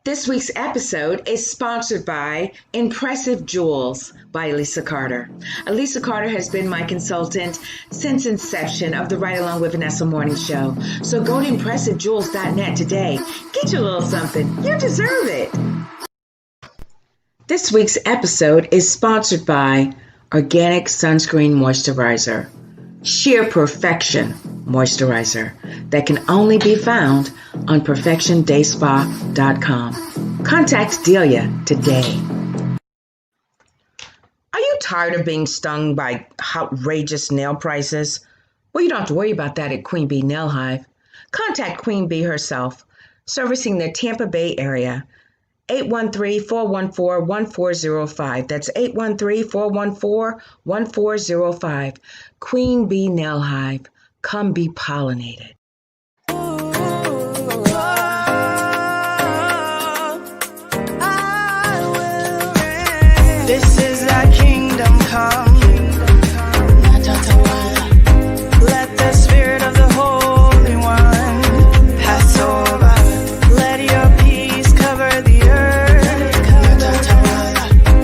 This week's episode is sponsored by Impressive Jewels by Elisa Carter. Elisa Carter has been my consultant since inception of the Right Along with Vanessa morning show. So go to ImpressiveJewels.net today. Get your little something. You deserve it. This week's episode is sponsored by Organic Sunscreen Moisturizer. Sheer Perfection Moisturizer that can only be found on PerfectionDaySpa.com. Contact Delia today. Are you tired of being stung by outrageous nail prices? Well, you don't have to worry about that at Queen Bee Nail Hive. Contact Queen Bee herself, servicing the Tampa Bay area. 813-414-1405. That's 813-414-1405. Queen Bee Nail Hive. Come be pollinated. This is thy kingdom come. Let the spirit of the Holy One pass over. Let your peace cover the earth.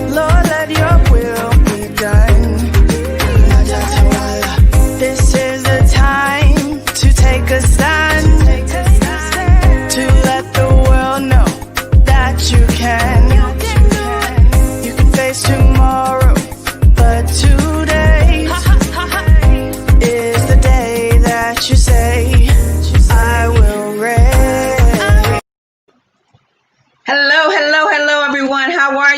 Lord, let your will be done. This is the time to take a stand, to let the world know that you can. You can face tomorrow, but today is the day that you say, I will reign. Hello, everyone. How are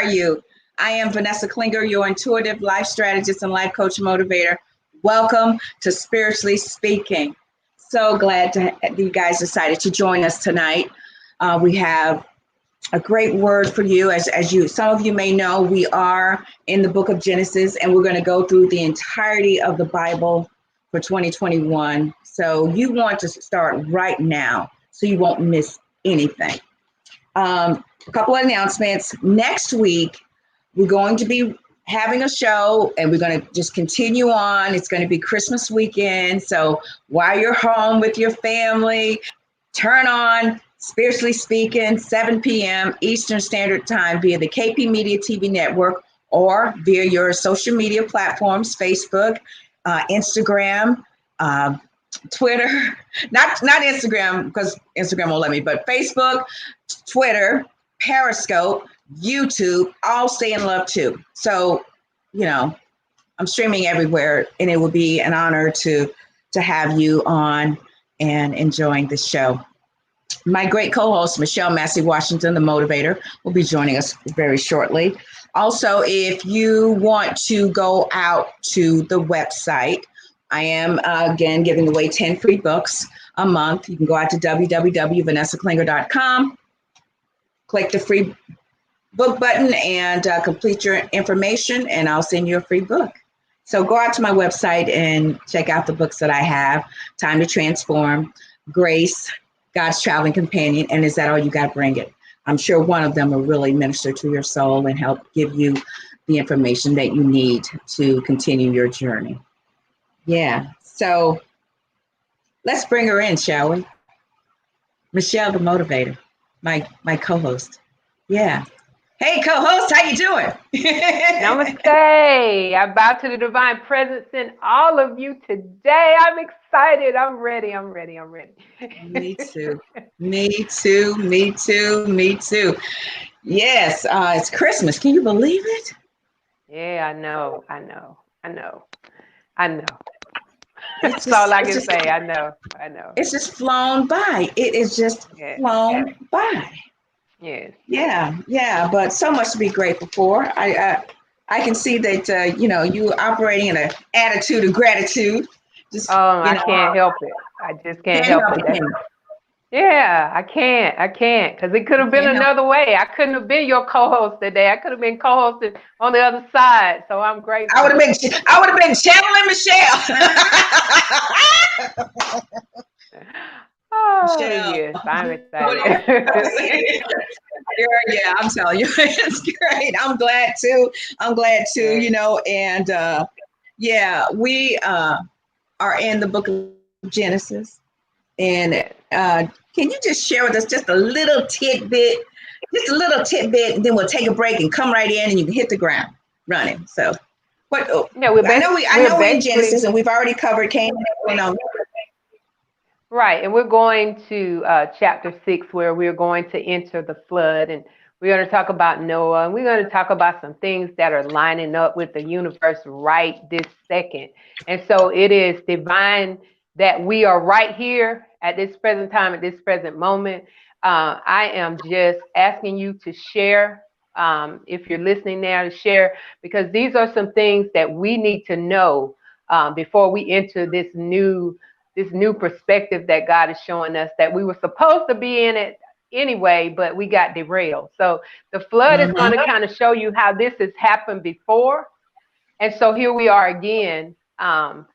you? I am Vanessa Klinger, your intuitive life strategist and life coach motivator. Welcome to Spiritually Speaking. So glad that you guys decided to join us tonight. We have a great word for you. As some of you may know, we are in the book of Genesis, and we're going to go through the entirety of the Bible for 2021. So you want to start right now so you won't miss anything. A couple of announcements. Next week, we're going to be having a show, and we're going to just continue on. It's going to be Christmas weekend. So while you're home with your family, turn on Spiritually Speaking, 7 p.m. Eastern Standard Time via the KP Media TV network or via your social media platforms, Facebook, Instagram, Twitter, not Instagram because Instagram won't let me, but Facebook, Twitter, Periscope, YouTube, all stay in love too. So, I'm streaming everywhere, and it will be an honor to have you on and enjoying the show. My great co-host, Michelle Massey Washington, the motivator, will be joining us very shortly. Also, if you want to go out to the website, I am, again, giving away 10 free books a month. You can go out to www.vanessaklinger.com, click the free book button, and complete your information, and I'll send you a free book. So go out to my website and check out the books that I have. Time to Transform, Grace, God's Traveling Companion, and Is That All You Got? Bring It. I'm sure one of them will really minister to your soul and help give you the information that you need to continue your journey. Yeah, so let's bring her in, shall we? Michelle, the motivator, my co-host. Yeah. Hey, co-host, how you doing? Namaste. I bow to the divine presence in all of you today. I'm excited. I'm ready. Me too. Yes, it's Christmas. Can you believe it? Yeah, I know. That's all I can say. I know. It's just flown by. It is just flown by. Yes. Yeah, but so much to be grateful for. I can see that you operating in an attitude of gratitude. I can't help it. I just can't help it. Yeah, I can't, because it could have been another way. I couldn't have been your co-host today. I could have been co-hosted on the other side. So I'm grateful. I would have been channeling Michelle. Oh, Michelle. yes, I'm excited. Yeah, I'm telling you, it's great. I'm glad too, and Yeah, we are in the book of Genesis. And can you just share with us just a little tidbit, and then we'll take a break and come right in, and you can hit the ground running. So, what? Oh, Yeah, I know we're in Genesis, and we've already covered Cain and right, and we're going to chapter 6, where we're going to enter the flood, and we're going to talk about Noah, and we're going to talk about some things that are lining up with the universe right this second. And so it is divine that we are right here at this present time, at this present moment. I am just asking you to share, if you're listening now, to share, because these are some things that we need to know before we enter this new perspective that God is showing us, that we were supposed to be in it anyway, but we got derailed. So the flood is going to kind of show you how this has happened before. And so here we are again,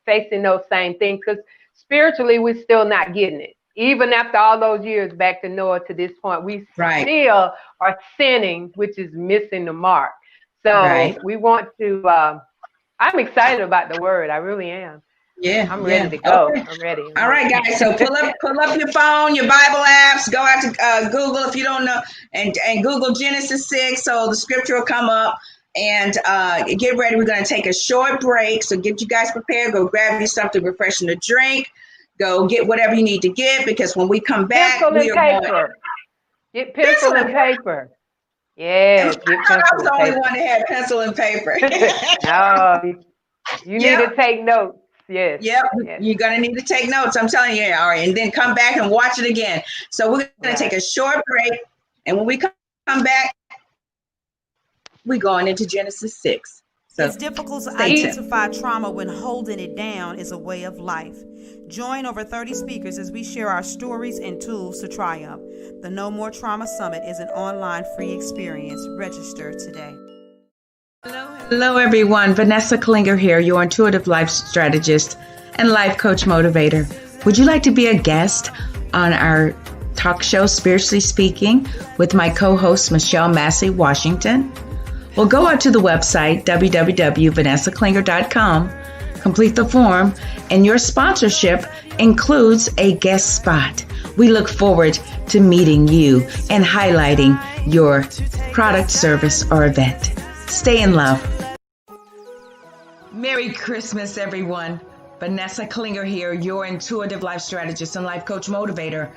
facing those same things, because spiritually, we're still not getting it. Even after all those years back to Noah to this point, we still are sinning, which is missing the mark. So we want to, I'm excited about the word. I really am. Yeah, I'm ready to go. Okay. I'm ready. All right, guys. So pull up your phone, your Bible apps. Go out to Google if you don't know, and Google Genesis 6. So the scripture will come up. And get ready. We're going to take a short break. So get you guys prepared. Go grab you something refreshing to drink. Go get whatever you need to get, because when we come back, pencil and paper. Get pencil and paper. Yes. I thought I was the only one that had pencil and paper. No, you need to take notes. Yes. Yep. You're going to need to take notes. I'm telling you. All right. And then come back and watch it again. So we're going to take a short break. And when we come back, we're going into Genesis 6. So it's difficult to identify trauma when holding it down is a way of life. Join over 30 speakers as we share our stories and tools to triumph. The No More Trauma Summit is an online free experience. Register today. Hello, everyone. Vanessa Klinger here, your intuitive life strategist and life coach motivator. Would you like to be a guest on our talk show, Spiritually Speaking, with my co-host, Michelle Massey, Washington? Well, go out to the website, www.vanessaklinger.com, complete the form, and your sponsorship includes a guest spot. We look forward to meeting you and highlighting your product, service, or event. Stay in love. Merry Christmas, everyone. Vanessa Klinger here, your intuitive life strategist and life coach motivator.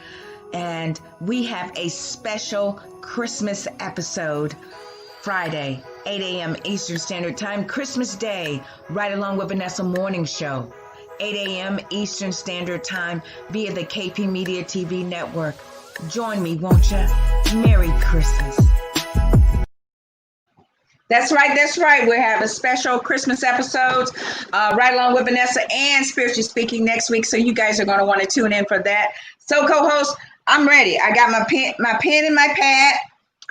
And we have a special Christmas episode Friday, 8 a.m. Eastern Standard Time, Christmas Day, right along with Vanessa Morning Show, 8 a.m. Eastern Standard Time via the KP Media TV network. Join me, won't you? Merry Christmas. That's right. We're having special Christmas episodes right along with Vanessa and Spiritually Speaking next week. So you guys are going to want to tune in for that. So co-host, I'm ready. I got my pen and my pad.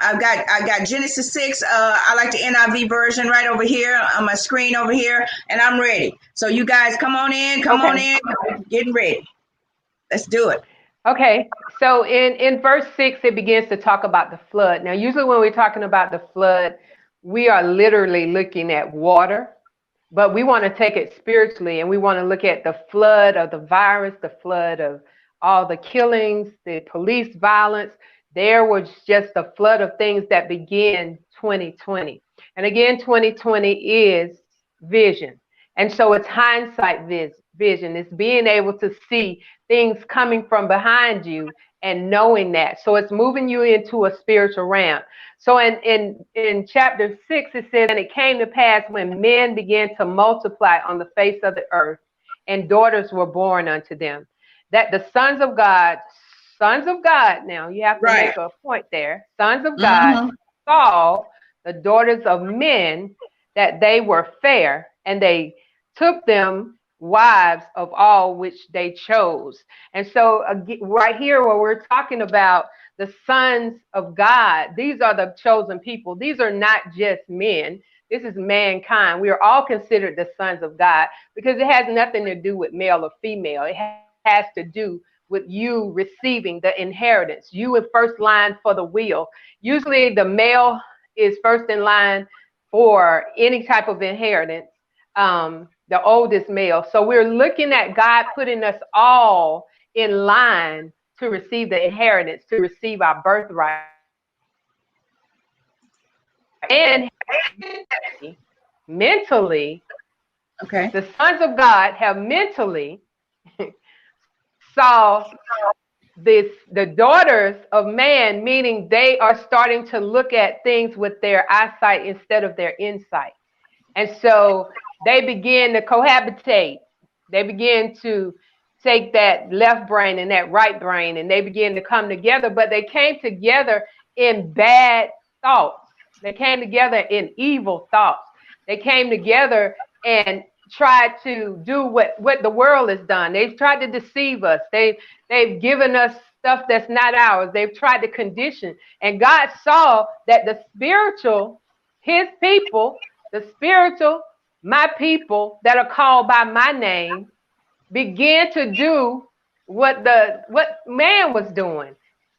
I got Genesis 6. I like the NIV version right over here on my screen over here, and I'm ready. So you guys come on in, getting ready. Let's do it. Okay, so in verse 6, it begins to talk about the flood. Now, usually when we're talking about the flood, we are literally looking at water, but we want to take it spiritually, and we want to look at the flood of the virus, the flood of all the killings, the police violence. There was just a flood of things that began 2020. And again, 2020 is vision. And so it's hindsight vision. It's being able to see things coming from behind you and knowing that. So it's moving you into a spiritual realm. So in chapter 6, it says, and it came to pass when men began to multiply on the face of the earth, and daughters were born unto them, that the sons of God, now you have to make a point there, sons of God saw the daughters of men, that they were fair, and they took them wives of all which they chose. And so right here, where we're talking about the sons of God, these are the chosen people. These are not just men. This is mankind. We are all considered the sons of God, because it has nothing to do with male or female. It has to do with you receiving the inheritance. You in first line for the will. Usually the male is first in line for any type of inheritance. the oldest male. So we're looking at God putting us all in line to receive the inheritance, to receive our birthright. And mentally, Okay. the sons of God have mentally saw the daughters of man, meaning they are starting to look at things with their eyesight instead of their insight. And so they begin to cohabitate. They begin to take that left brain and that right brain, and they begin to come together, but they came together in bad thoughts. They came together in evil thoughts. They came together and tried to do what the world has done. They've tried to deceive us. They've given us stuff that's not ours. They've tried to condition. And God saw that the spiritual, his people, the spiritual, my people that are called by my name, began to do what man was doing,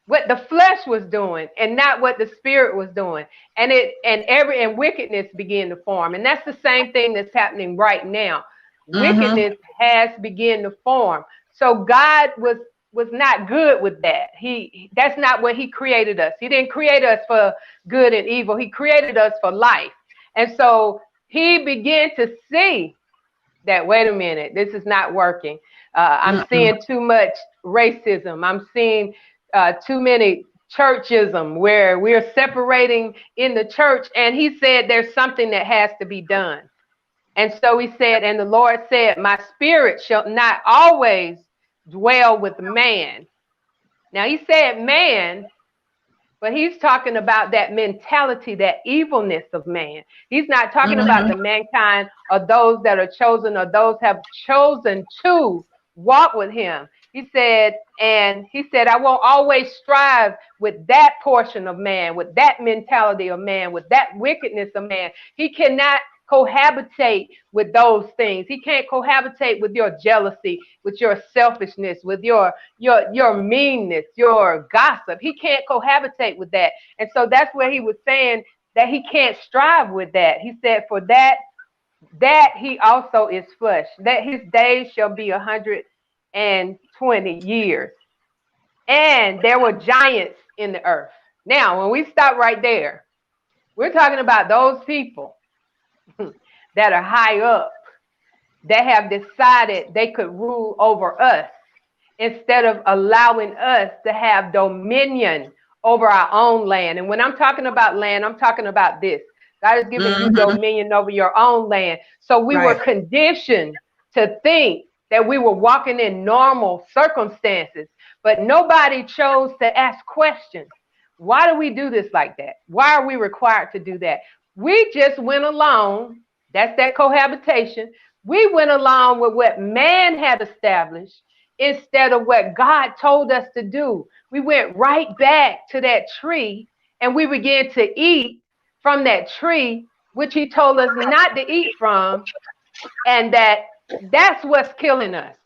what the flesh was doing, and not what the spirit was doing. And wickedness began to form. And that's the same thing that's happening right now. Wickedness has begun to form. So God was not good with that. That's not what he created us. He didn't create us for good and evil. He created us for life. And so he began to see that, wait a minute, this is not working. I'm seeing too much racism. I'm seeing too many churchism where we're separating in the church. And he said, there's something that has to be done. And so he said, and the Lord said, my spirit shall not always dwell with man. Now he said man, but he's talking about that mentality, that evilness of man. He's not talking about the mankind or those that are chosen or those have chosen to walk with him. He said, I won't always strive with that portion of man, with that mentality of man, with that wickedness of man. He cannot cohabitate with those things. He can't cohabitate with your jealousy, with your selfishness, with your meanness, your gossip. He can't cohabitate with that. And so that's where he was saying that he can't strive with that. He said, for that he also is flesh, that his days shall be 120 years. And there were giants in the earth. Now, when we stop right there, we're talking about those people that are high up, that have decided they could rule over us instead of allowing us to have dominion over our own land. And when I'm talking about land, I'm talking about this. God has given you dominion over your own land. So we were conditioned to think that we were walking in normal circumstances, but nobody chose to ask questions. Why do we do this like that? Why are we required to do that? We just went along. That's that cohabitation. We went along with what man had established instead of what God told us to do. We went right back to that tree and we began to eat from that tree, which he told us not to eat from. And that's what's killing us.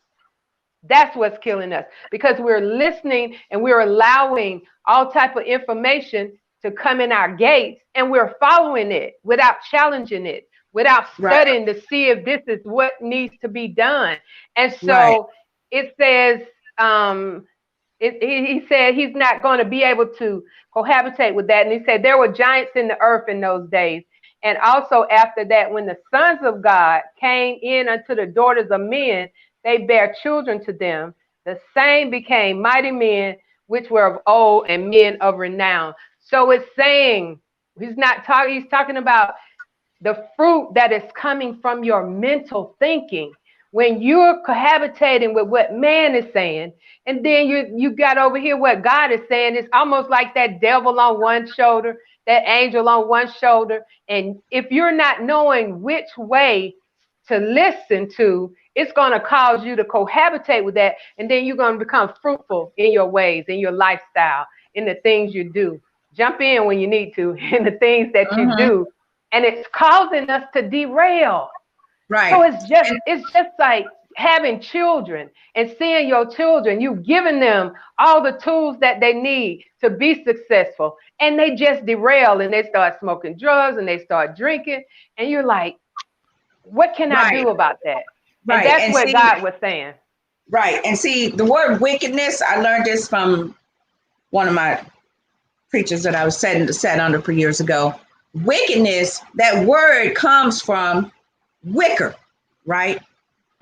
That's what's killing us, because we're listening and we're allowing all type of information to come in our gates, and we're following it without challenging it, without studying to see if this is what needs to be done. And so it says, he said he's not going to be able to cohabitate with that. And he said there were giants in the earth in those days. And also after that, when the sons of God came in unto the daughters of men, they bare children to them. The same became mighty men, which were of old, and men of renown. So it's saying, he's talking about the fruit that is coming from your mental thinking. When you're cohabitating with what man is saying, and then you got over here what God is saying, it's almost like that devil on one shoulder, that angel on one shoulder. And if you're not knowing which way to listen to, it's going to cause you to cohabitate with that. And then you're going to become fruitful in your ways, in your lifestyle, in the things you do. Jump in when you need to, in the things that you do. And it's causing us to derail. Right. So it's just like having children and seeing your children, you've given them all the tools that they need to be successful. And they just derail and they start smoking drugs and they start drinking. And you're like, what can I do about that? And that's what God was saying. Right. And see, the word wickedness, I learned this from one of my preachers that I was sat under for years ago. Wickedness, that word comes from wicker, right?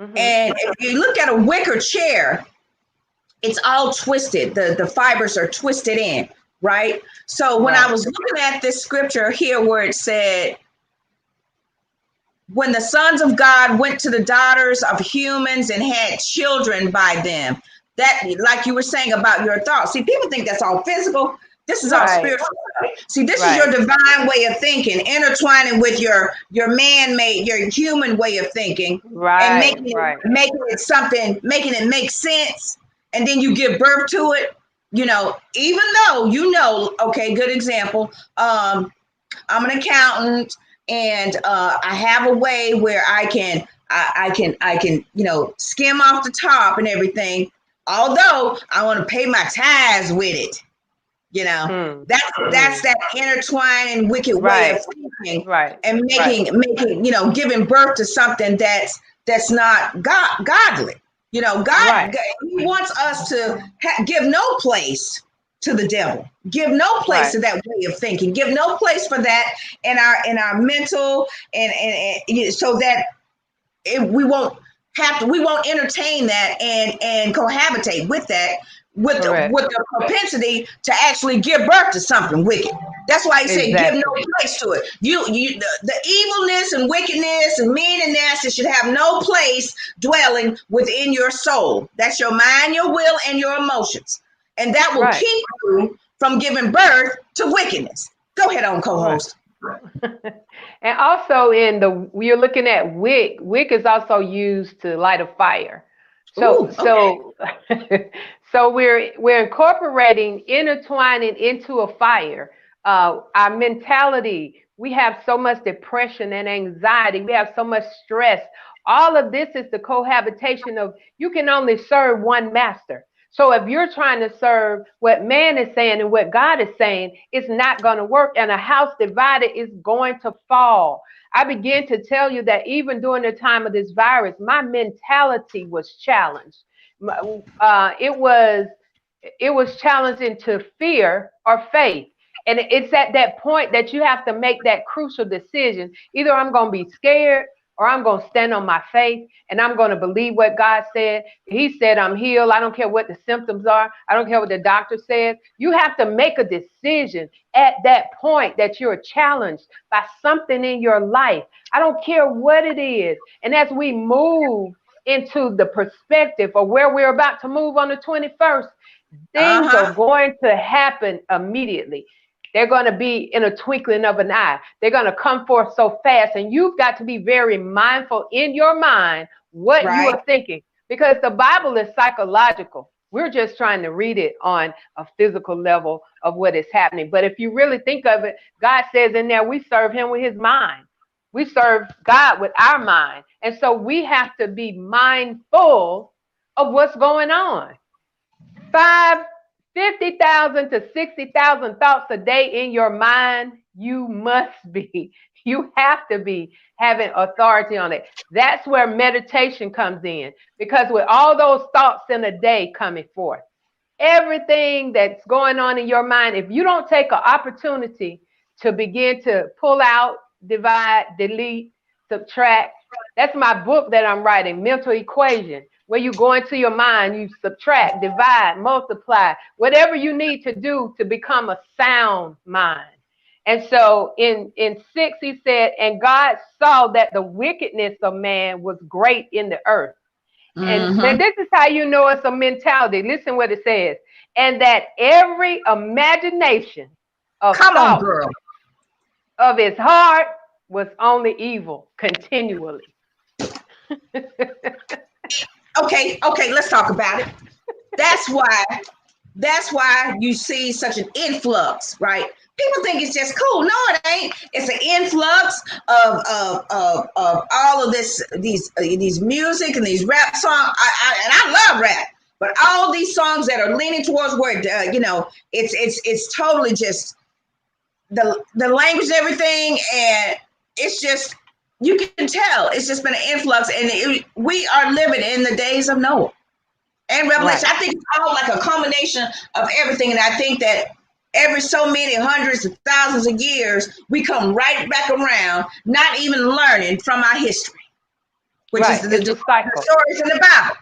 Mm-hmm. And if you look at a wicker chair, it's all twisted. The fibers are twisted in, right? So when I was looking at this scripture here where it said, when the sons of God went to the daughters of humans and had children by them, that, like you were saying about your thoughts. See, people think that's all physical. This is all spiritual. See, this is your divine way of thinking, intertwining with your man-made, your human way of thinking, and making it something, making it make sense, and then you give birth to it. You know, even though okay, good example. I'm an accountant, and I have a way where I can skim off the top and everything. Although I want to pay my tithes with it. You know, that's that intertwining wicked way of thinking, and making giving birth to something that's not godly. You know, God He wants us to give no place to the devil, give no place to that way of thinking, give no place for that in our mental and so that we won't entertain that and cohabitate with that. With the propensity to actually give birth to something wicked. That's why he said give no place to it. The evilness and wickedness and mean and nasty should have no place dwelling within your soul. That's your mind, your will, and your emotions. And that will keep you from giving birth to wickedness. Go ahead on, co-host. And also you're looking at wick. Wick is also used to light a fire. So we're incorporating, intertwining into a fire. Our mentality, we have so much depression and anxiety. We have so much stress. All of this is the cohabitation of, you can only serve one master. So if you're trying to serve what man is saying and what God is saying, it's not going to work. And a house divided is going to fall. I began to tell you that even during the time of this virus, my mentality was challenged. It was challenged into fear or faith. And it's at that point that you have to make that crucial decision. Either I'm going to be scared or I'm going to stand on my faith and I'm going to believe what God said. He said, I'm healed. I don't care what the symptoms are. I don't care what the doctor says. You have to make a decision at that point that you're challenged by something in your life. I don't care what it is. And as we move into the perspective of where we're about to move on the 21st, things are going to happen immediately. They're going to be in a twinkling of an eye. They're going to come forth so fast. And you've got to be very mindful in your mind what you are thinking, because the Bible is psychological. We're just trying to read it on a physical level of what is happening. But if you really think of it, God says in there, we serve him with his mind. We serve God with our mind. And so we have to be mindful of what's going on. 50,000 to 60,000 thoughts a day in your mind, you must be. You have to be having authority on it. That's where meditation comes in, because with all those thoughts in a day coming forth, everything that's going on in your mind, if you don't take an opportunity to begin to pull out, divide, delete, subtract, that's my book that I'm writing, Mental Equation. Where you go into your mind, you subtract, divide, multiply, whatever you need to do to become a sound mind. And so in 6, he said, and God saw that the wickedness of man was great in the earth. And this is how you know it's a mentality. Listen what it says. And that every imagination of of his heart was only evil continually. Okay, let's talk about it. That's why you see such an influx, right? People think it's just cool. No, it ain't. It's an influx of all of these music and these rap songs. I love rap, but all these songs that are leaning towards where it's totally just the language and everything, and it's just you can tell it's just been an influx, and we are living in the days of Noah and Revelation. Right. I think it's all like a combination of everything, and I think that every so many hundreds of thousands of years, we come right back around, not even learning from our history, which is the stories in the Bible.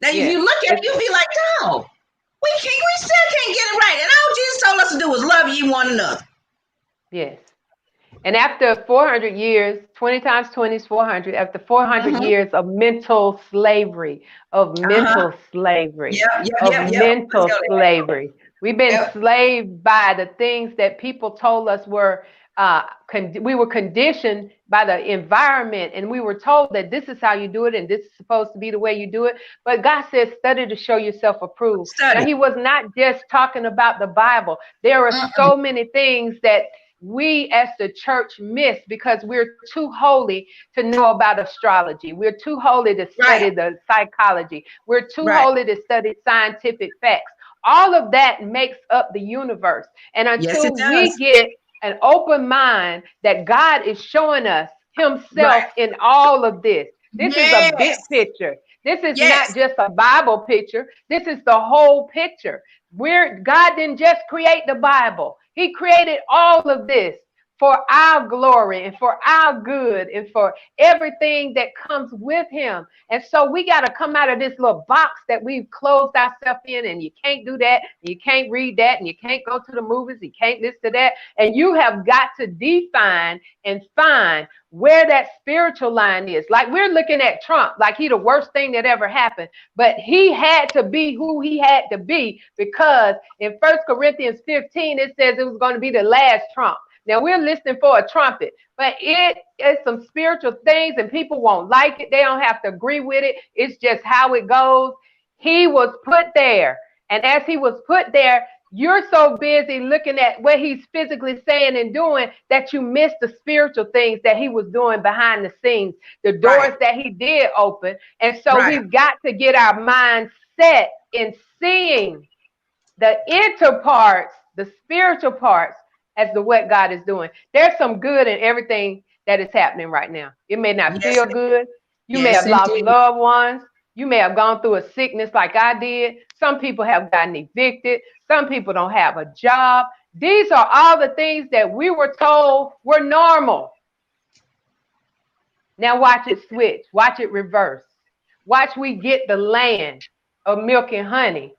Now, if you look at it, you'll be like, no, we still can't get it right. And all Jesus told us to do was love ye one another. Yes. And after 400 years, 20 times 20 is 400. After 400 years of mental slavery, mental slavery, we've been enslaved by the things that people told us were, we were conditioned by the environment, and we were told that this is how you do it, and this is supposed to be the way you do it. But God says, study to show yourself approved. Now, he was not just talking about the Bible. There are so many things that we as the church miss because we're too holy to know about astrology. We're too holy to study the psychology. We're too holy to study scientific facts. All of that makes up the universe. And until we get an open mind that God is showing us himself in all of this. This is a big picture. This is not just a Bible picture. This is the whole picture. God didn't just create the Bible. He created all of this for our glory and for our good and for everything that comes with him. And so we got to come out of this little box that we've closed ourselves in, and you can't do that, and you can't read that, and you can't go to the movies, you can't listen to that. And you have got to define and find where that spiritual line is. Like, we're looking at Trump like he the worst thing that ever happened, but he had to be who he had to be, because in 1 Corinthians 15 it says it was going to be the last trump. Now, we're listening for a trumpet, but it is some spiritual things, and people won't like it. They don't have to agree with it. It's just how it goes. He was put there, and as he was put there, you're so busy looking at what he's physically saying and doing that you miss the spiritual things that he was doing behind the scenes, the doors that he did open. And so we've got to get our minds set in seeing the inner parts, the spiritual parts, as to what God is doing. There's some good in everything that is happening right now. It may not feel good. You may have lost loved ones. You may have gone through a sickness like I did. Some people have gotten evicted. Some people don't have a job. These are all the things that we were told were normal. Now watch it switch. Watch it reverse. Watch we get the land of milk and honey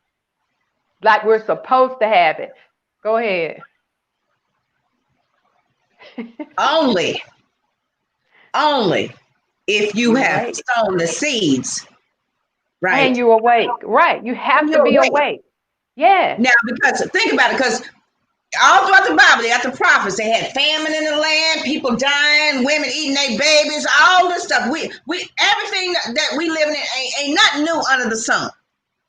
like we're supposed to have it. Go ahead. Only if you have sown the seeds, right? And you awake, right? You have to be awake. Yeah. Now, because think about it, because all throughout the Bible, they got the prophets. They had famine in the land, people dying, women eating their babies, all this stuff. We everything that we live in ain't nothing new under the sun.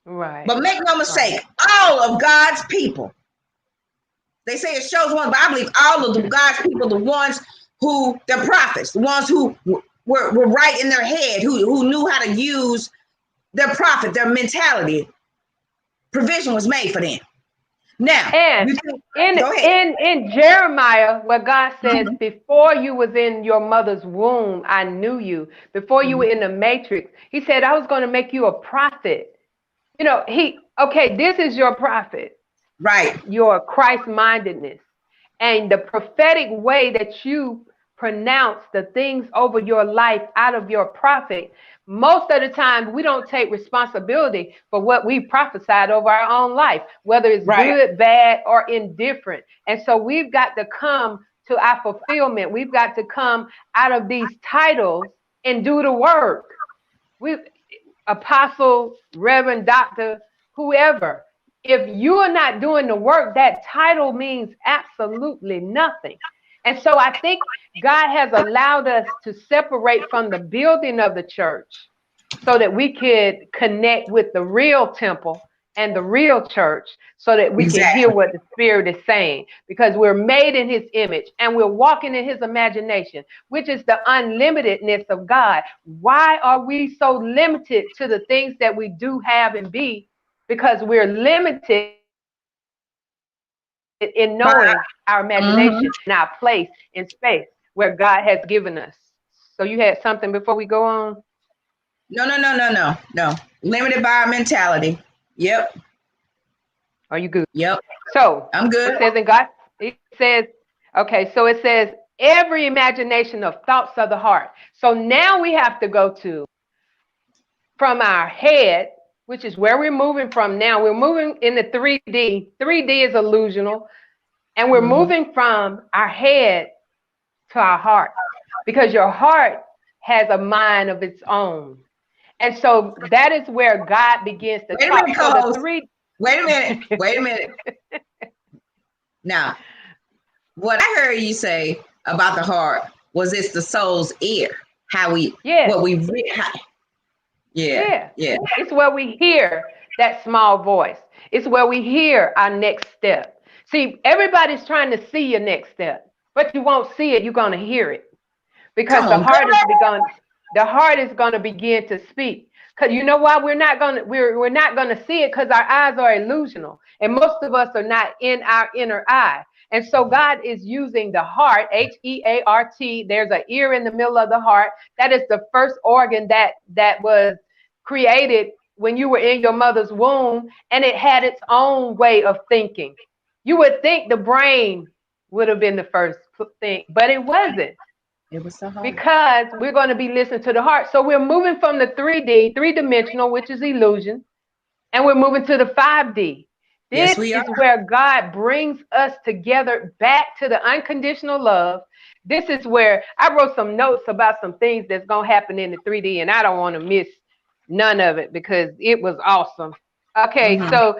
Right. But make no mistake, all of God's people. They say it shows one, but I believe all of the God's people, the ones who, the prophets, the ones who were right in their head, who knew how to use their prophet, their mentality, provision was made for them. Now, and in Jeremiah, where God says, before you was in your mother's womb, I knew you. Before you were in the matrix, he said, I was going to make you a prophet. You know, this is your prophet. Right. Your Christ-mindedness and the prophetic way that you pronounce the things over your life out of your prophet. Most of the time, we don't take responsibility for what we prophesied over our own life, whether it's good, bad, or indifferent. And so we've got to come to our fulfillment. We've got to come out of these titles and do the work. Apostle, Reverend, Doctor, whoever. If you are not doing the work, that title means absolutely nothing. And so I think God has allowed us to separate from the building of the church so that we could connect with the real temple and the real church, so that we can hear what the Spirit is saying, because we're made in his image and we're walking in his imagination, which is the unlimitedness of God. Why are we so limited to the things that we do have and be? Because we're limited in knowing our imagination and our place in space where God has given us. So you had something before we go on? No. Limited by our mentality. Yep. Are you good? Yep. So I'm good. It says in God, it says, okay, so it says every imagination of thoughts of the heart. So now we have to go to from our head, which is where we're moving from now. We're moving in the 3D. 3D is illusional. And we're moving from our head to our heart, because your heart has a mind of its own. And so that is where God begins to talk. Wait a minute. Now, what I heard you say about the heart was it's the soul's ear. It's where we hear that small voice. It's where we hear our next step. See, everybody's trying to see your next step, but you won't see it. You're going to hear it, because the heart is going to begin to speak. Because you know why we're not going to see it? Because our eyes are illusional, and most of us are not in our inner eye. And so God is using the heart, H-E-A-R-T. There's an ear in the middle of the heart. That is the first organ that was created when you were in your mother's womb, and it had its own way of thinking. You would think the brain would have been the first thing, but it wasn't. It was the heart. Because we're going to be listening to the heart. So we're moving from the 3D, three-dimensional, which is illusion, and we're moving to the 5D. This is where God brings us together back to the unconditional love. This is where I wrote some notes about some things that's going to happen in the 3D, and I don't want to miss none of it because it was awesome. Okay, so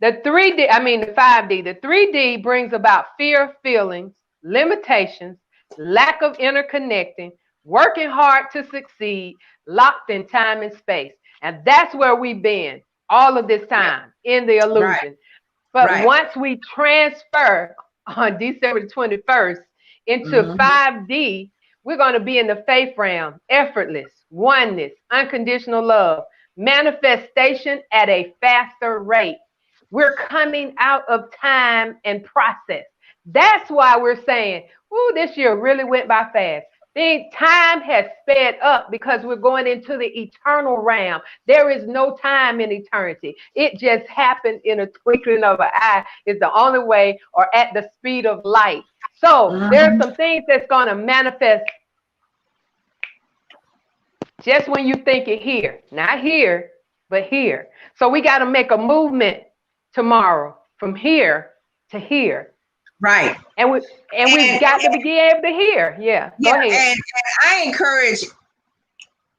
the 5D. The 3D brings about fear, feelings, limitations, lack of interconnecting, working hard to succeed, locked in time and space. And that's where we've been all of this time, in the illusion. But once we transfer on December 21st into 5D, we're going to be in the faith realm, effortless, oneness, unconditional love, manifestation at a faster rate. We're coming out of time and process. That's why we're saying, ooh, this year really went by fast. The time has sped up because we're going into the eternal realm. There is no time in eternity. It just happened in a twinkling of an eye. Is the only way, or at the speed of light. So there are some things that's going to manifest just when you think it here. Not here, but here. So we got to make a movement tomorrow from here to here. Right. And we've got to be able to hear. Yeah. Go ahead. And I encourage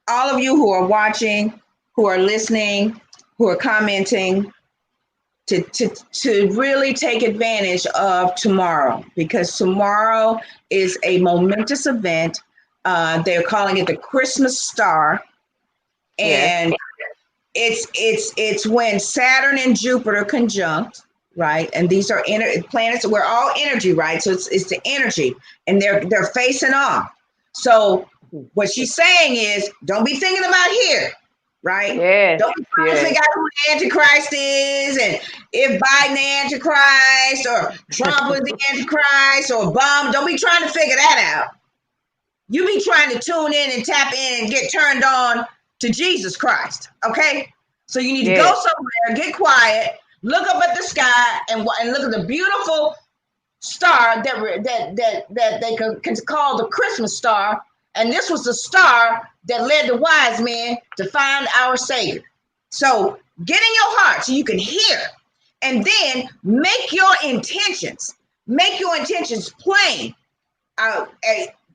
all of you who are watching, who are listening, who are commenting, to really take advantage of tomorrow, because tomorrow is a momentous event. They're calling it the Christmas star. And it's when Saturn and Jupiter conjunct. Right, and these are planets. We're all energy, right? So it's the energy, and they're facing off. So what she's saying is, don't be thinking about here, right? Don't be trying to figure out who the Antichrist is, and if Biden the Antichrist or Trump was the Antichrist or Obama. Don't be trying to figure that out. You be trying to tune in and tap in and get turned on to Jesus Christ. Okay, so you need to go somewhere, get quiet. Look up at the sky and look at the beautiful star that they can call the Christmas star. And this was the star that led the wise men to find our Savior. So get in your heart so you can hear, and then make your intentions plain.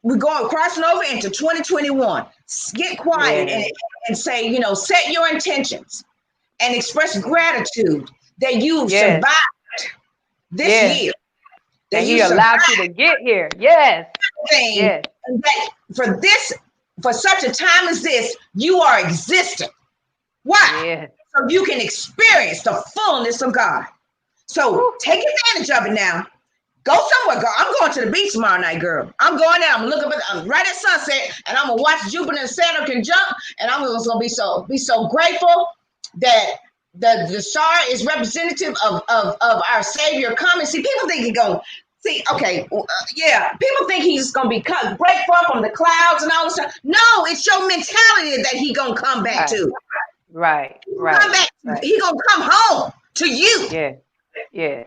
We're going crossing over into 2021. Get quiet and say, set your intentions and express gratitude that you survived this year. That he allowed you to get here. Yes. And that for such a time as this, you are existent. Why? Yes. So you can experience the fullness of God. So take advantage of it now. Go somewhere, girl. I'm going to the beach tomorrow night, girl. I'm going there. I'm looking right at sunset, and I'm gonna watch Jupiter and Saturn conjunct, and I'm just gonna be so grateful that the star is representative of our Savior coming. See, people think See, okay, yeah, people think he's gonna be break forth from the clouds and all this stuff. No, it's your mentality that he gonna come back to. Right. Come back. He gonna come home to you. Yeah.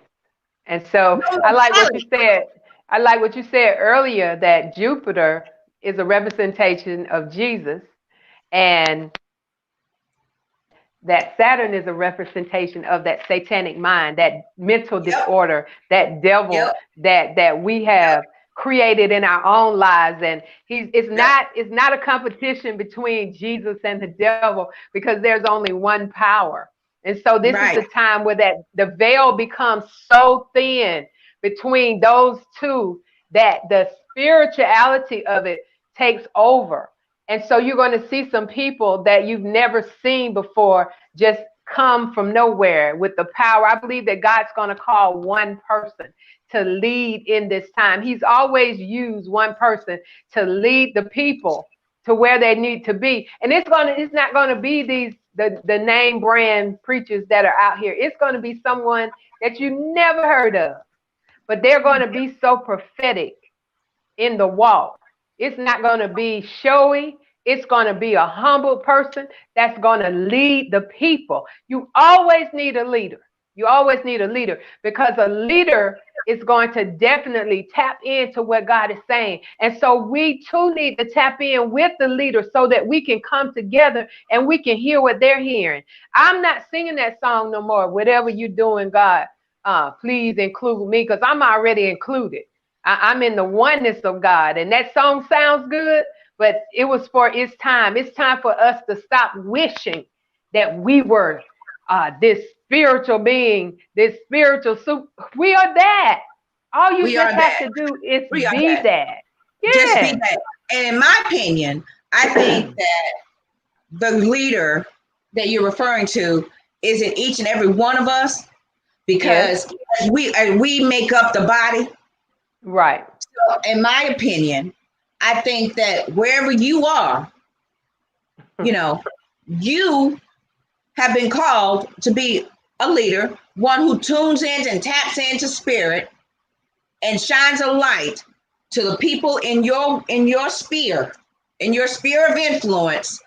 And so I like what you said. I like what you said earlier, that Jupiter is a representation of Jesus, and that Saturn is a representation of that satanic mind, that mental disorder, that devil that we have created in our own lives. And it's not a competition between Jesus and the devil, because there's only one power. And so this is the time where the veil becomes so thin between those two that the spirituality of it takes over. And so you're going to see some people that you've never seen before just come from nowhere with the power. I believe that God's going to call one person to lead in this time. He's always used one person to lead the people to where they need to be. And it's not going to be the name brand preachers that are out here. It's going to be someone that you never heard of, but they're going to be so prophetic in the walk. It's not going to be showy. It's going to be a humble person that's going to lead the people. You always need a leader. You always need a leader, because a leader is going to definitely tap into what God is saying. And so we too need to tap in with the leader so that we can come together and we can hear what they're hearing. I'm not singing that song no more. Whatever you're doing, God, please include me, because I'm already included. I'm in the oneness of God. And that song sounds good, but it's time. It's time for us to stop wishing that we were this spiritual being, this spiritual soup. We are that. All you just have to do is be that. Yeah. Just be that. And in my opinion, I think that the leader that you're referring to is in each and every one of us, because we make up the body. Right. So in my opinion, I think that wherever you are, you have been called to be a leader, one who tunes in and taps into spirit and shines a light to the people in your sphere of influence,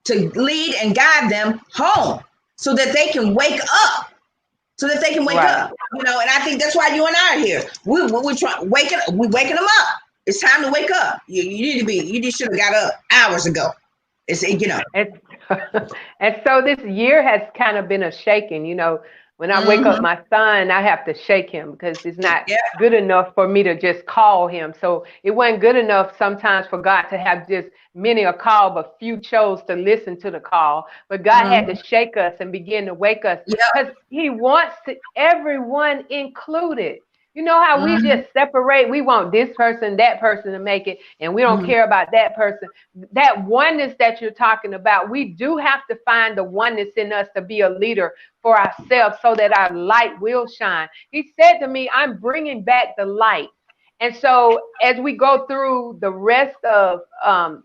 to lead and guide them home so that they can wake up. And I think that's why you and I are here. We're waking them up. It's time to wake up. You just should have got up hours ago. And so this year has kind of been a shaking. When I wake up my son, I have to shake him, because it's not good enough for me to just call him. So it wasn't good enough sometimes for God to have just many a call, but few chose to listen to the call. But God had to shake us and begin to wake us, because he wants everyone included. You know how we just separate? We want this person, that person to make it, and we don't care about that person. That oneness that you're talking about, we do have to find the oneness in us to be a leader for ourselves so that our light will shine. He said to me, I'm bringing back the light. And so as we go through the rest of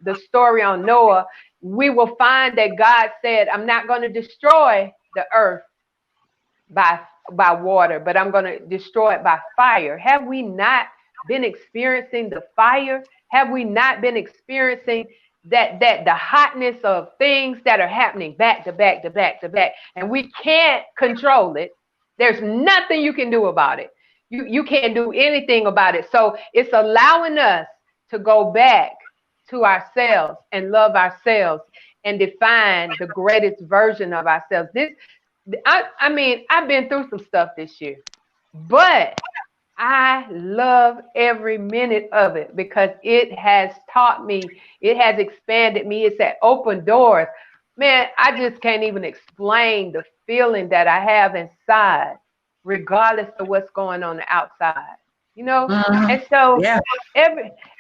the story on Noah, we will find that God said, I'm not going to destroy the earth by water, but I'm going to destroy it by fire. Have we not been experiencing the fire? Have we not been experiencing that the hotness of things that are happening back to back to back to back, and we can't control it? There's nothing you can do about it. You can't do anything about it. So it's allowing us to go back to ourselves and love ourselves and define the greatest version of ourselves. I mean, I've been through some stuff this year, but I love every minute of it, because it has taught me, it has expanded me, it's at open doors. Man, I just can't even explain the feeling that I have inside, regardless of what's going on the outside, And so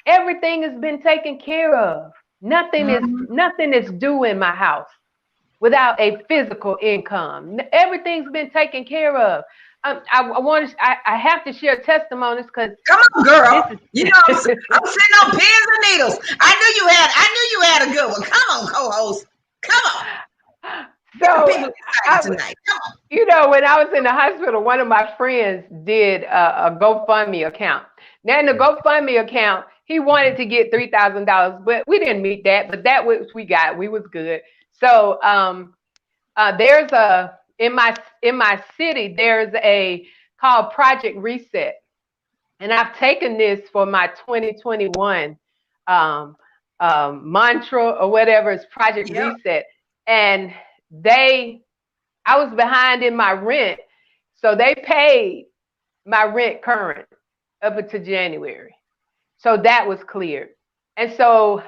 everything has been taken care of. Nothing is due in my house without a physical income. Everything's been taken care of. I have to share testimonies, because come on, girl. I'm sitting on pins and needles. I knew you had a good one. Come on, co-host. Come on. So people tonight. Come on. You know, when I was in the hospital, one of my friends did a GoFundMe account. Now, in the GoFundMe account, he wanted to get $3,000, but we didn't meet that. But that was we got. We was good. So there's in my city, there's a called Project Reset, and I've taken this for my 2021 mantra or whatever. It's Project Reset, and I was behind in my rent, so they paid my rent current up until January. So that was cleared. And so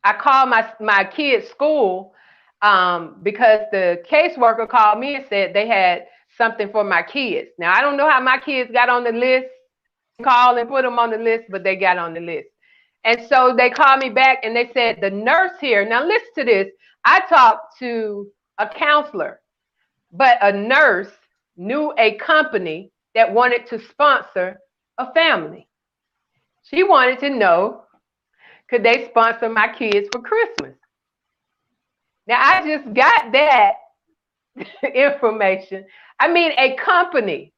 I called my kids' school because the caseworker called me and said they had something for my kids. Now, I don't know how my kids got on the list, call and put them on the list, but they got on the list. And so they called me back and they said, the nurse here, now listen to this. I talked to a counselor, but a nurse knew a company that wanted to sponsor a family. She wanted to know, could they sponsor my kids for Christmas? Now, I just got that information. I mean, a company.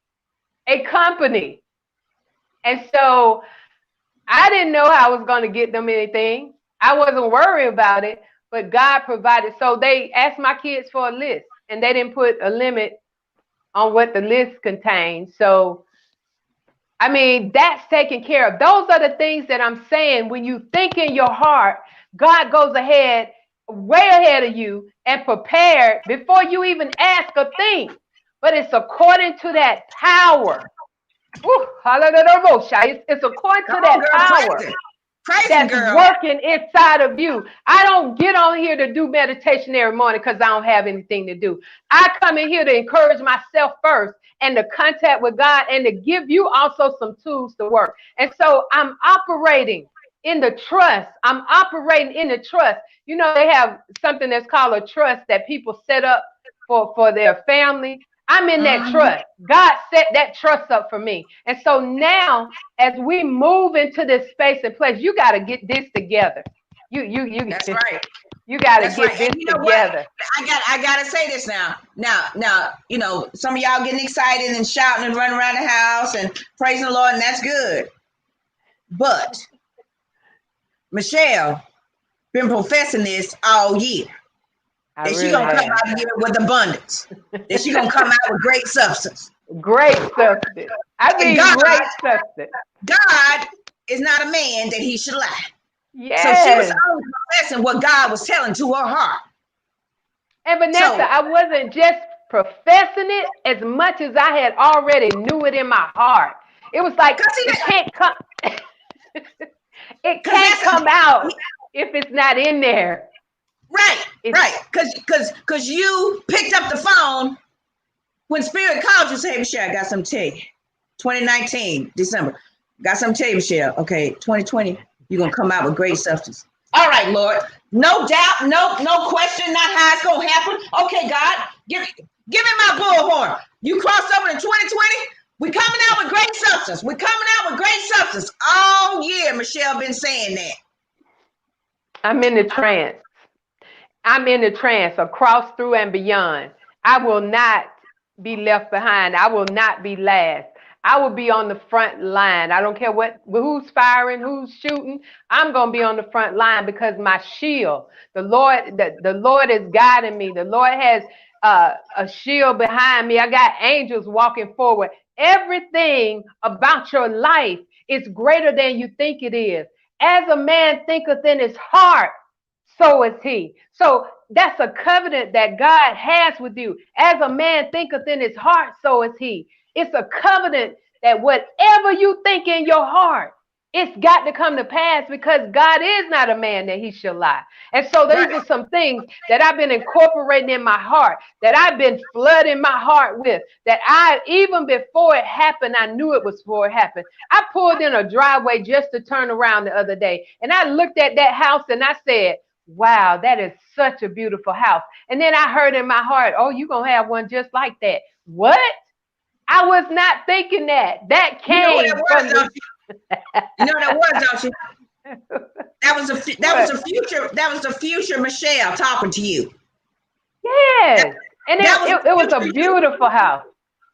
And so I didn't know how I was going to get them anything. I wasn't worried about it, but God provided. So they asked my kids for a list, and they didn't put a limit on what the list contained. So, I mean, that's taken care of. Those are the things that I'm saying. When you think in your heart, God goes ahead, way ahead of you, and prepared before you even ask a thing. But it's according to that power. It's according to that power that's working inside of you. I don't get on here to do meditation every morning because I don't have anything to do. I come in here to encourage myself first and to contact with God and to give you also some tools to work. And so I'm operating in the trust. You know, they have something that's called a trust that people set up for their family. I'm in that trust. God set that trust up for me. And so now, as we move into this space and place, you got to get this together. That's right. You got to get this together. I got to say this now. Now, you know, some of y'all getting excited and shouting and running around the house and praising the Lord, and that's good. But Michelle been professing this all year. That she gonna come out and give it with abundance. That she gonna come out with great substance. Great substance. I mean, great substance. God is not a man that he should lie. Yes. So she was only professing what God was telling to her heart. And Vanessa, I wasn't just professing it as much as I had already knew it in my heart. It was like it can't come. It can't come out if it's not in there. Right. Because you picked up the phone when Spirit called you, say, hey, Michelle, I got something to tell you. 2019, December. Got something to tell you, Michelle. Okay, 2020, you're going to come out with great substance. All right, Lord. No doubt, no question, not how it's going to happen. Okay, God, give me my bullhorn. You crossed over in 2020. We're coming out with great substance. All year, Michelle been saying that. I'm in the trance. Across, through, and beyond. I will not be left behind. I will not be last. I will be on the front line. I don't care who's firing, who's shooting. I'm going to be on the front line because my shield, the Lord is guiding me. The Lord has a shield behind me. I got angels walking forward. Everything about your life is greater than you think it is. As a man thinketh in his heart, so is he. So that's a covenant that God has with you. As a man thinketh in his heart, so is he. It's a covenant that whatever you think in your heart, it's got to come to pass because God is not a man that he shall lie. And so these are some things that I've been incorporating in my heart, that I've been flooding my heart with, that even before it happened, I knew it was before it happened. I pulled in a driveway just to turn around the other day, and I looked at that house and I said, wow, that is such a beautiful house. And then I heard in my heart, oh, you're going to have one just like that. What? I was not thinking that. That came from the... You know what that was, don't you? That was the future Michelle talking to you. Yes. And it was a beautiful house.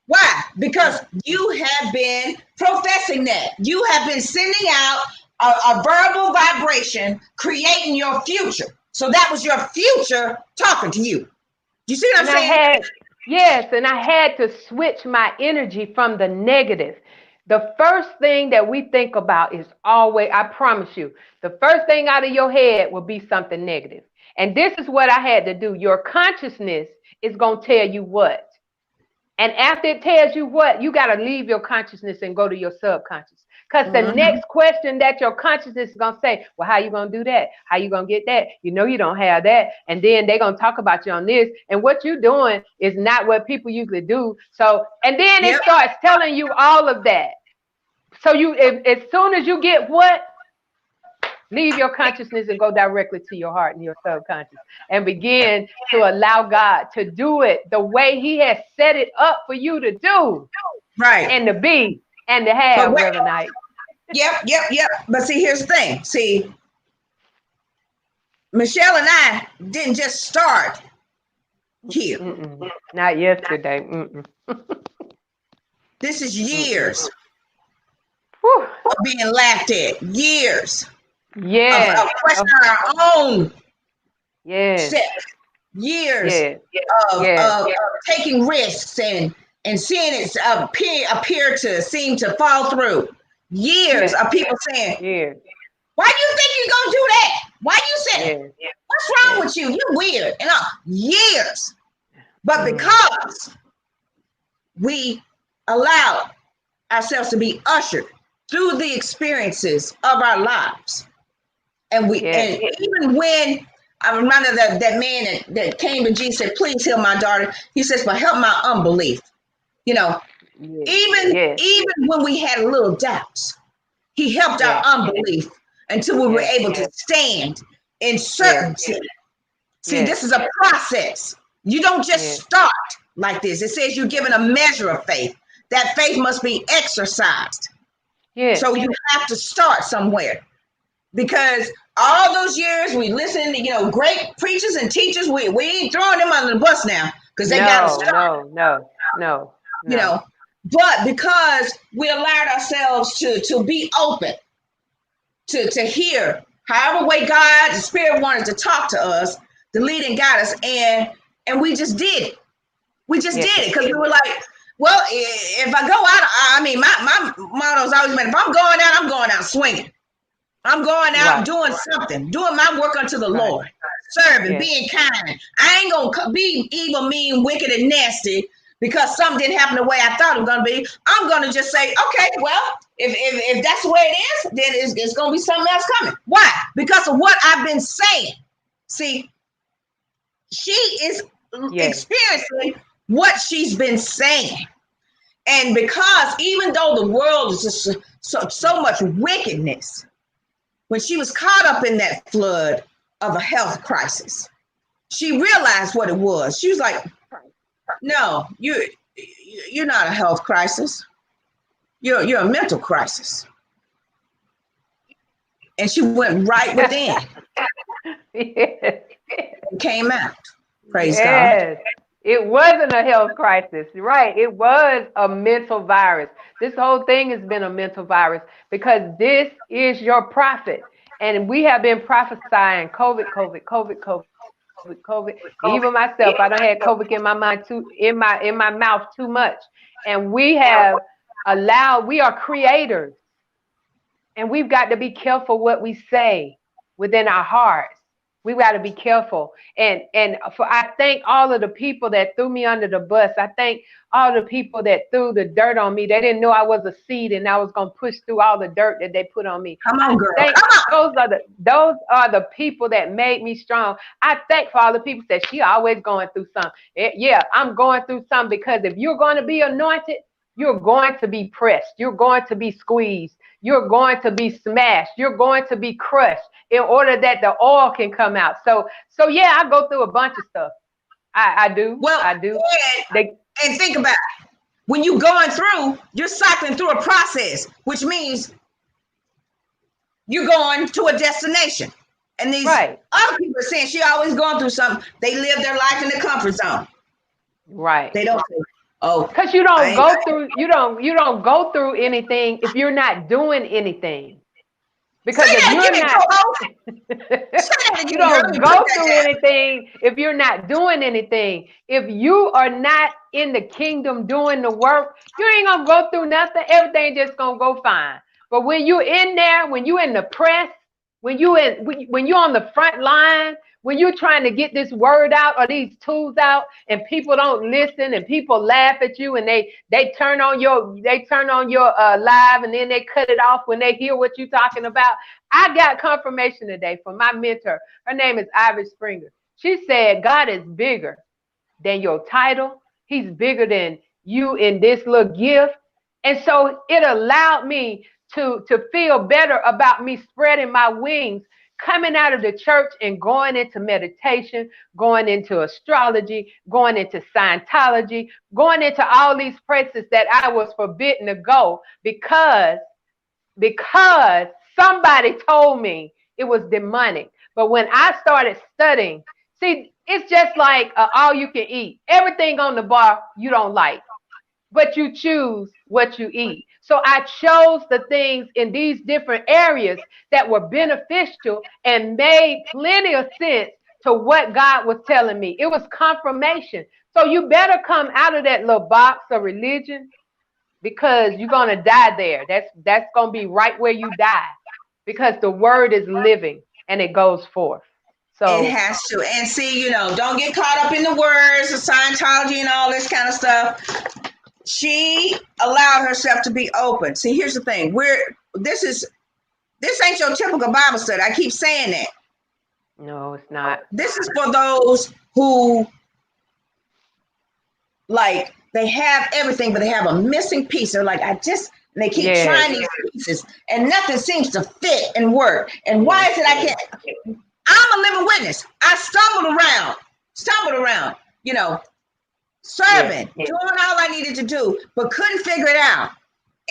Why? Because you have been professing that. You have been sending out a verbal vibration, creating your future. So that was your future talking to you. You see what I'm saying? Yes, and I had to switch my energy from the negative. The first thing that we think about is always, I promise you, the first thing out of your head will be something negative. And this is what I had to do. Your consciousness is going to tell you what. And after it tells you what, you got to leave your consciousness and go to your subconscious. Because the next question that your consciousness is going to say, well, how you going to do that? How you going to get that? You know you don't have that. And then they're going to talk about you on this. And what you're doing is not what people usually do. So, and then it starts telling you all of that. So as soon as you get what, leave your consciousness and go directly to your heart and your subconscious and begin to allow God to do it the way he has set it up for you to do. Right. And to be and to have, Reverend Knight. Yep. But see, here's the thing. See, Michelle and I didn't just start here. Not yesterday. This is years of being laughed at. Years. Yes. Of questioning our own steps. Years of taking risks and seeing it appear to seem to fall through. Years of people saying, why do you think you're going to do that? Why you saying it? What's wrong with you? You're weird. And years. But because we allowed ourselves to be ushered through the experiences of our lives. And and even when I remember that man that came to Jesus said, please heal my daughter. He says, but help my unbelief. You know, even when we had little doubts, he helped our unbelief until we were able to stand in certainty. See, this is a process. You don't just start like this. It says you're given a measure of faith. That faith must be exercised. So you have to start somewhere. Because all those years we listened to, great preachers and teachers, we ain't throwing them under the bus now because they got to start. No. But because we allowed ourselves to be open, to hear however way God, the Spirit wanted to talk to us, to lead and guide us, and we just did it. We just did it because we were like, well, if I go out, my motto's always been, if I'm going out swinging. I'm going out doing something, doing my work unto the Lord, serving, being kind. I ain't going to be evil, mean, wicked, and nasty because something didn't happen the way I thought it was going to be. I'm going to just say, okay, well, if that's the way it is, then it's going to be something else coming. Why? Because of what I've been saying. See, she is experiencing what she's been saying. And because even though the world is just so much wickedness, when she was caught up in that flood of a health crisis, she realized what it was. She was like, no, you're not a health crisis. You're a mental crisis. And she went right within. And came out. Praise God. It wasn't a health crisis, right? It was a mental virus. This whole thing has been a mental virus because this is your prophet. And we have been prophesying COVID. Even myself, I done had COVID in my mind too, in my mouth too much. And we have we are creators. And we've got to be careful what we say within our hearts. We've got to be careful. And I thank all of the people that threw me under the bus. I thank all the people that threw the dirt on me. They didn't know I was a seed and I was going to push through all the dirt that they put on me. Come on, girl. Those are the people that made me strong. I thank for all the people that she always going through something. Yeah, I'm going through something because if you're going to be anointed, you're going to be pressed. You're going to be squeezed. You're going to be smashed. You're going to be crushed in order that the oil can come out. So yeah, I go through a bunch of stuff. I do. Well, I do. And think about it. When you're going through, you're cycling through a process, which means you're going to a destination. And these other people are saying she always going through something. They live their life in the comfort zone. Right. They don't say, oh, Because you don't go through, you don't go through anything if you're not doing anything. Because if you're not, you don't go through anything if you're not doing anything. If you are not in the kingdom doing the work, you ain't gonna go through nothing. Everything just gonna go fine. But when you in there, when you in the press, when you on the front line, when you're trying to get this word out or these tools out, and people don't listen, and people laugh at you, and they turn on your live, and then they cut it off when they hear what you're talking about. I got confirmation today from my mentor. Her name is Ivy Springer. She said God is bigger than your title. He's bigger than you in this little gift. And so it allowed me to feel better about me spreading my wings, coming out of the church and going into meditation, going into astrology, going into Scientology, going into all these places that I was forbidden to go because somebody told me it was demonic. But when I started studying, see, it's just like all you can eat. Everything on the bar you don't like, but you choose what you eat. So I chose the things in these different areas that were beneficial and made plenty of sense to what God was telling me. It was confirmation. So you better come out of that little box of religion, because you're going to die there. That's going to be right where you die, because the word is living and it goes forth. So it has to. And see, don't get caught up in the words of Scientology and all this kind of stuff. She allowed herself to be open. See, here's the thing. This ain't your typical Bible study. I keep saying that. No, it's not. This is for those who, like, they have everything, but they have a missing piece. They're like, and they keep trying these pieces, and nothing seems to fit and work. And why is it I can't? I'm a living witness. I stumbled around, serving, doing all I needed to do, but couldn't figure it out.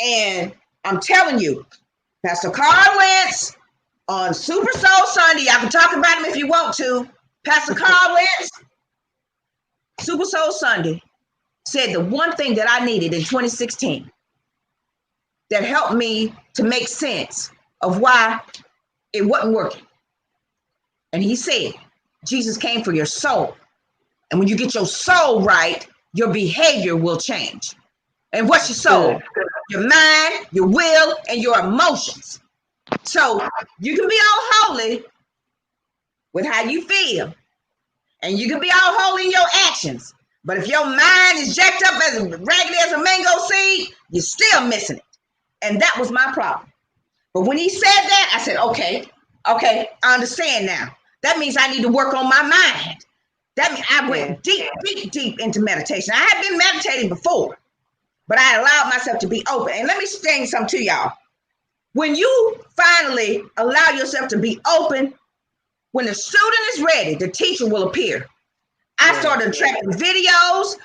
And I'm telling you, Pastor Carl Lentz on Super Soul Sunday, y'all can talk about him if you want to. Pastor Carl Lentz, Super Soul Sunday, said the one thing that I needed in 2016 that helped me to make sense of why it wasn't working. And he said, Jesus came for your soul. And when you get your soul right, your behavior will change. And what's your soul? Your mind, your will, and your emotions. So you can be all holy with how you feel. And you can be all holy in your actions. But if your mind is jacked up as raggedy as a mango seed, you're still missing it. And that was my problem. But when he said that, I said, okay, I understand now. That means I need to work on my mind. That means I went deep into meditation. I had been meditating before, but I allowed myself to be open. And let me explain something to y'all. When you finally allow yourself to be open, when the student is ready, the teacher will appear. I started tracking videos.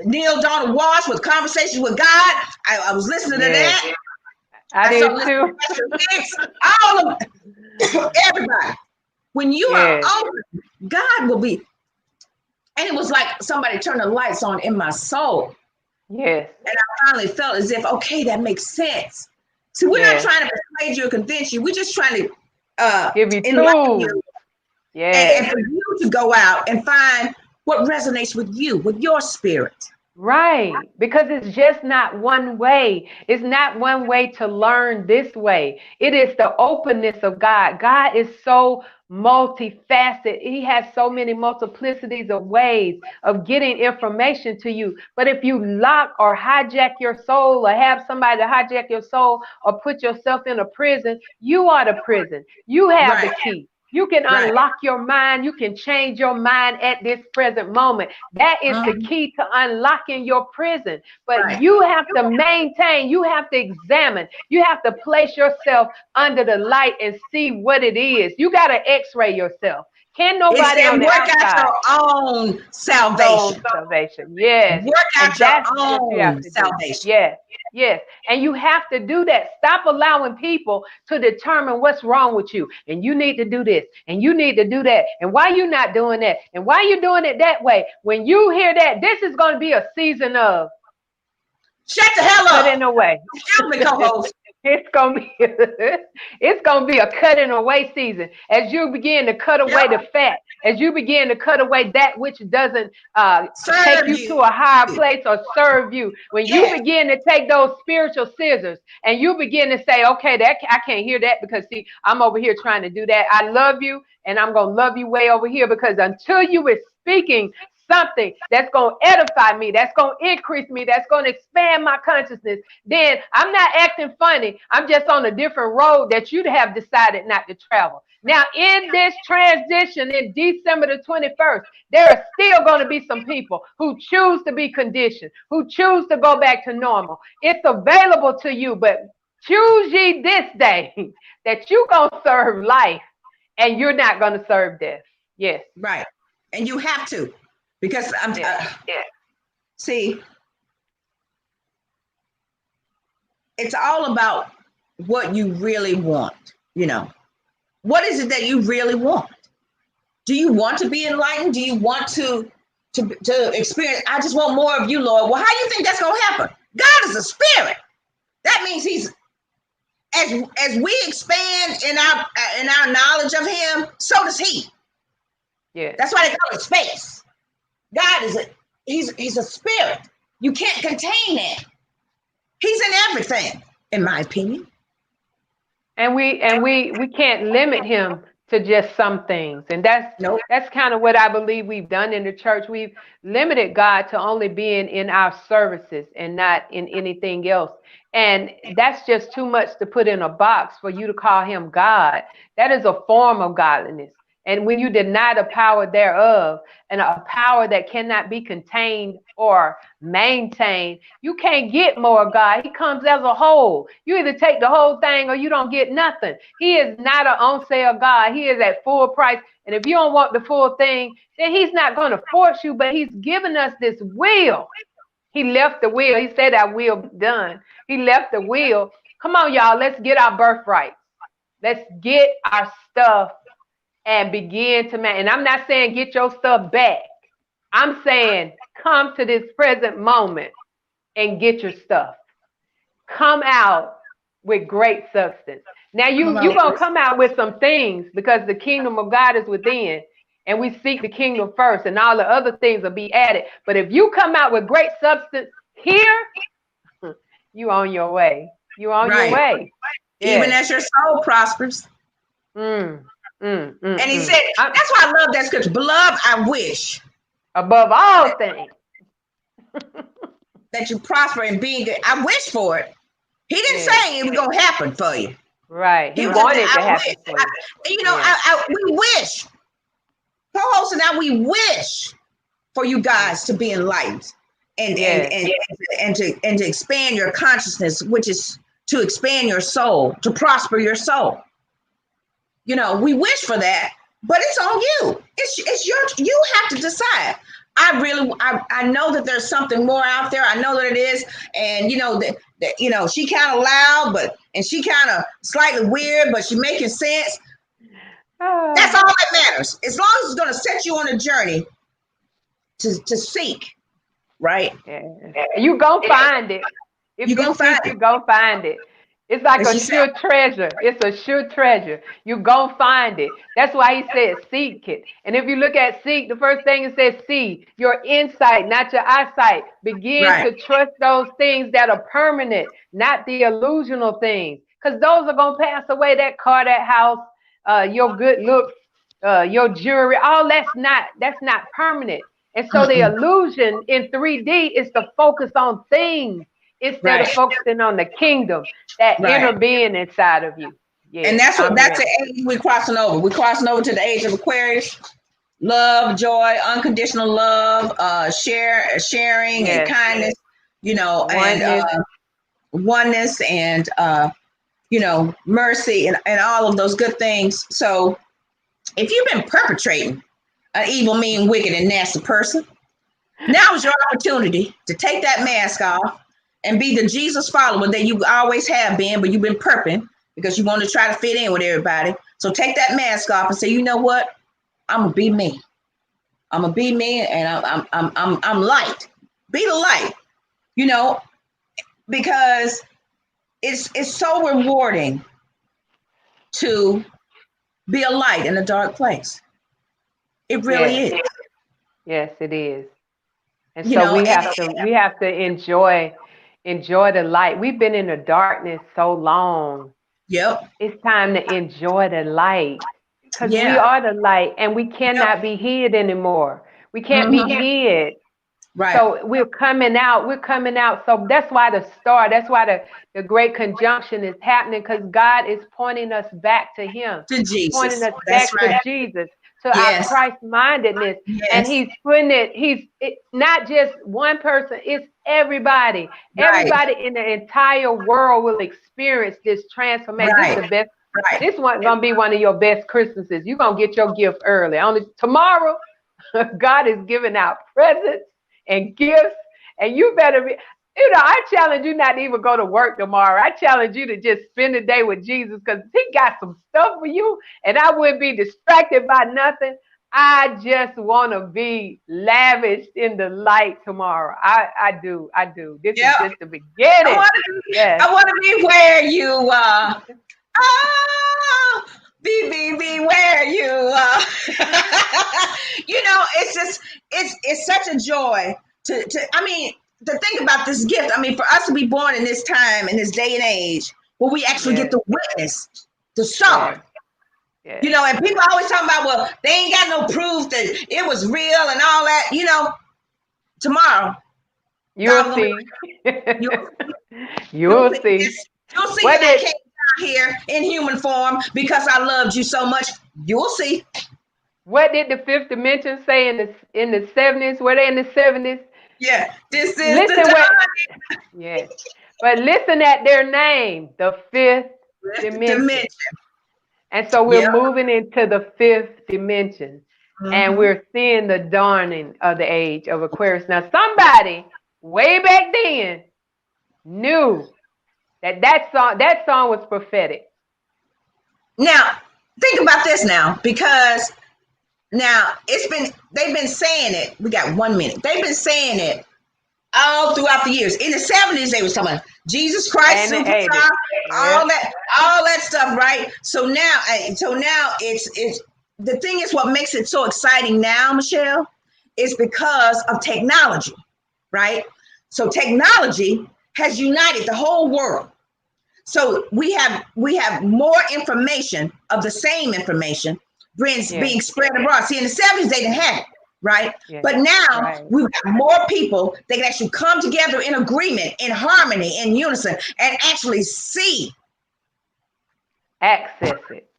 Neil Donald Walsh with Conversations with God. I was listening to that. I did too. All of everybody. When you are open, God will be. And it was like somebody turned the lights on in my soul. Yes. And I finally felt as if, okay, that makes sense. See, we're not trying to persuade you or convince you. We're just trying to give you tools. And for you to go out and find what resonates with you, with your spirit. Right. Because it's just not one way. It's not one way to learn this way. It is the openness of God. God is so multifaceted. He has so many multiplicities of ways of getting information to you. But if you lock or hijack your soul, or have somebody to hijack your soul, or put yourself in a prison, you are the prison. You have the key. You can unlock your mind. You can change your mind at this present moment. That is the key to unlocking your prison. But you have to maintain, you have to examine, you have to place yourself under the light and see what it is. You got to x-ray yourself. Can nobody on the work outside. out your own salvation. Yes. Work out your own salvation. Yes. Yes. And you have to do that. Stop allowing people to determine what's wrong with you. And you need to do this. And you need to do that. And why you not doing that? And why you doing it that way? When you hear that, this is going to be a season of shut the hell up. Cutting away. Excuse me, co-host. It's gonna be a cutting away season as you begin to cut away the fat, as you begin to cut away that which doesn't take you to a higher place or serve you. When you begin to take those spiritual scissors and you begin to say, okay, that I can't hear that because see, I'm over here trying to do that. I love you, and I'm gonna love you way over here because until you is speaking something that's going to edify me, that's going to increase me, that's going to expand my consciousness, then I'm not acting funny. I'm just on a different road that you have decided not to travel. Now, in this transition in December the 21st, there are still going to be some people who choose to be conditioned, who choose to go back to normal. It's available to you, but choose ye this day that you're going to serve life and you're not going to serve death. Yes. Right. And you have to. Because see, it's all about what you really want. You know, what is it that you really want? Do you want to be enlightened? Do you want to experience? I just want more of you, Lord. Well, how do you think that's going to happen? God is a spirit. That means He's as we expand in our knowledge of Him, so does He. Yeah, that's why they call it space. God is he's a spirit. You can't contain that. He's in everything, in my opinion. And we can't limit Him to just some things. And that's kind of what I believe we've done in the church. We've limited God to only being in our services and not in anything else. And that's just too much to put in a box for you to call Him God. That is a form of godliness. And when you deny the power thereof, and a power that cannot be contained or maintained, you can't get more of God. He comes as a whole. You either take the whole thing or you don't get nothing. He is not an on sale God. He is at full price. And if you don't want the full thing, then He's not going to force you, but He's given us this will. He left the will. He said, "I will be done." He left the will. Come on, y'all. Let's get our birthright. Let's get our stuff and begin to and I'm not saying get your stuff back. I'm saying come to this present moment and get your stuff. Come out with great substance. Now you're gonna come out with some things because the kingdom of God is within, and we seek the kingdom first, and all the other things will be added. But if you come out with great substance here, you on your way. You on your way. Even as your soul prospers. And He said, that's why I love that scripture. Beloved, I wish above all things that you prosper in being good. I wish for it. He didn't say it was going to happen for you. Right. He wanted it to happen for you. We wish. Co-host and I, we wish for you guys to be enlightened and to expand your consciousness, which is to expand your soul, to prosper your soul. You know, we wish for that, but it's on you. It's you have to decide. I know that there's something more out there. I know that it is. And that she kind of loud, and she kind of slightly weird, but she making sense. That's all that matters. As long as it's going to set you on a journey to seek, right? Yeah. You go find it. If you seek, you go find it. It's like a sure treasure. It's a sure treasure. You go find it. That's why He said seek it. And if you look at seek, the first thing it says see, your insight, not your eyesight. Begin to trust those things that are permanent, not the illusional things. Because those are going to pass away. That car, that house, your good looks, your jewelry, all that's not permanent. And so the illusion in 3D is to focus on things instead of focusing on the kingdom, that inner being inside of you. Yeah, and that's the age we're crossing over. We're crossing over to the age of Aquarius. Love, joy, unconditional love, sharing and kindness, and oneness and mercy and all of those good things. So if you've been perpetrating an evil, mean, wicked, and nasty person, now is your opportunity to take that mask off and be the Jesus follower that you always have been, but you've been perping because you want to try to fit in with everybody. So take that mask off and say, you know what? I'm gonna be me. I'm gonna be me, and I'm light. Be the light, you know, because it's so rewarding to be a light in a dark place. It really is. Yes, it is. And so we have to enjoy the light. We've been in the darkness so long. Yep. It's time to enjoy the light, because we are the light, and we cannot be hid anymore. We can't be hid. Right. So we're coming out. So that's why that's why the great conjunction is happening, because God is pointing us back to him. To Jesus. Pointing us back to Jesus, to our Christ-mindedness. Yes. And he's putting it not just one person, it's everybody. Right. Everybody in the entire world will experience this transformation. Right. This is the best. Right. This one's going to be one of your best Christmases. You're going to get your gift early. Only tomorrow, God is giving out presents and gifts, and you better be, I challenge you not to even go to work tomorrow. I challenge you to just spend the day with Jesus, because he got some stuff for you, and I wouldn't be distracted by nothing. I just want to be lavished in the light tomorrow. I do. This is just the beginning. I want to be where you are. Be where you are. You know, it's such a joy to think about this gift. I mean, for us to be born in this time, in this day and age, where we actually get to witness the song. Yeah. You know, and people always talking about, well, they ain't got no proof that it was real and all that. You know, tomorrow you'll see. You'll see. You'll see that I came down here in human form because I loved you so much. You'll see. What did the fifth dimension say in the 70s? Were they in the 70s? Yeah, this is the time. Yes, but listen at their name, the fifth dimension. And so we're moving into the fifth dimension, and we're seeing the dawning of the age of Aquarius. Now, somebody way back then knew that song was prophetic. Now, think about this now, because now they've been saying it. We got 1 minute. They've been saying it all throughout the years. In the 70s, they was talking about Jesus Christ, superstar, all that stuff, right? So now it's the thing is, what makes it so exciting now, Michelle, is because of technology, right? So technology has united the whole world. So we have more information of the same information being spread abroad. See, in the 70s, they didn't have it, right? Yeah. But now we've got more people that can actually come together in agreement, in harmony, in unison, and actually see. Access it.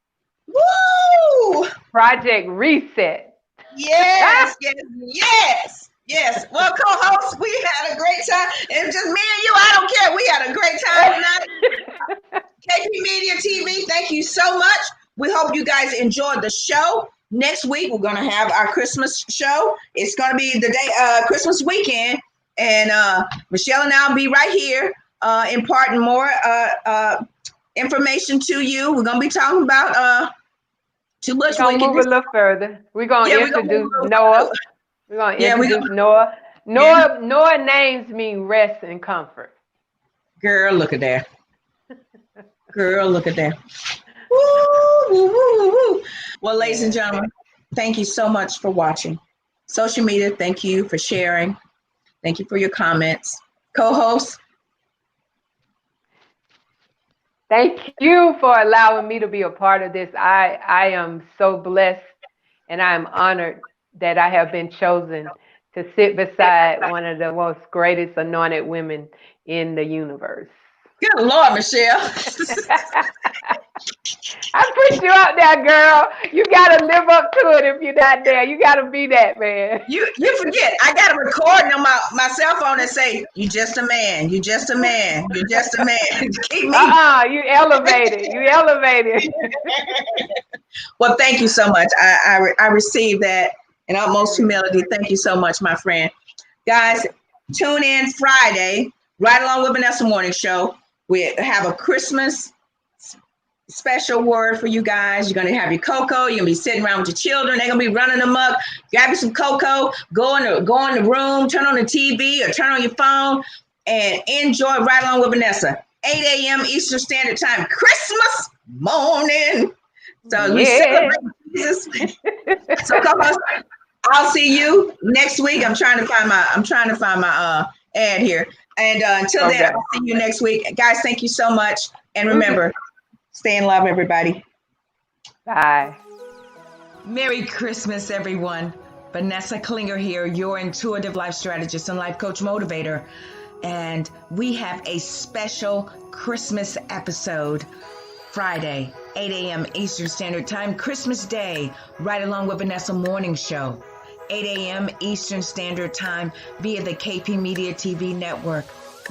Woo! Project Reset. Yes. Well, co-host, we had a great time. And just me and you, I don't care. We had a great time tonight. KP Media TV, thank you so much. We hope you guys enjoyed the show. Next week, we're going to have our Christmas show. It's going to be the day, Christmas weekend. And Michelle and I will be right here imparting more information to you. We're going to be talking about too much. We're going to move a little further. We're going to introduce Noah. We're going to introduce Noah. Noah names mean rest and comfort. Girl, look at that. Girl, look at that. Woo, woo, woo, woo. Well, ladies and gentlemen, thank you so much for watching. Social media, thank you for sharing. Thank you for your comments. Co-host. Thank you for allowing me to be a part of this. I am so blessed, and I am honored that I have been chosen to sit beside one of the most greatest anointed women in the universe. Good Lord, Michelle. I put you out there, girl. You got to live up to it if you're not there. You got to be that, man. You forget. I got a recording on my cell phone that say, you just a man. You just a man. You just a man. Keep me. You elevated. You elevated. Well, thank you so much. I received that in utmost humility. Thank you so much, my friend. Guys, tune in Friday, right along with Vanessa Morning Show. We have a Christmas special word for you guys. You're going to have your cocoa. You're going to be sitting around with your children. They're going to be running amok. Grab you some cocoa. Go in the room. Turn on the TV or turn on your phone and enjoy right along with Vanessa. 8 a.m. Eastern Standard Time, Christmas morning. So we celebrate Jesus. So co-host, I'll see you next week. I'm trying to find my ad here. And until then, I'll see you next week. Guys, thank you so much. And remember, stay in love, everybody. Bye. Merry Christmas, everyone. Vanessa Klinger here, your intuitive life strategist and life coach motivator. And we have a special Christmas episode Friday, 8 a.m. Eastern Standard Time, Christmas Day, right along with Vanessa Morning Show, 8 a.m. Eastern Standard Time via the KP Media TV network.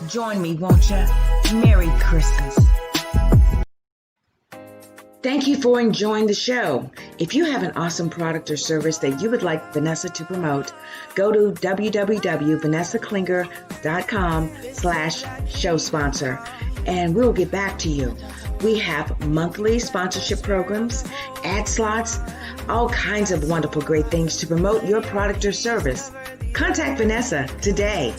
Join me, won't you? Merry Christmas. Thank you for enjoying the show. If you have an awesome product or service that you would like Vanessa to promote, go to www.vanessaklinger.com/show sponsor and we'll get back to you. We have monthly sponsorship programs, ad slots, all kinds of wonderful great things to promote your product or service. Contact Vanessa today.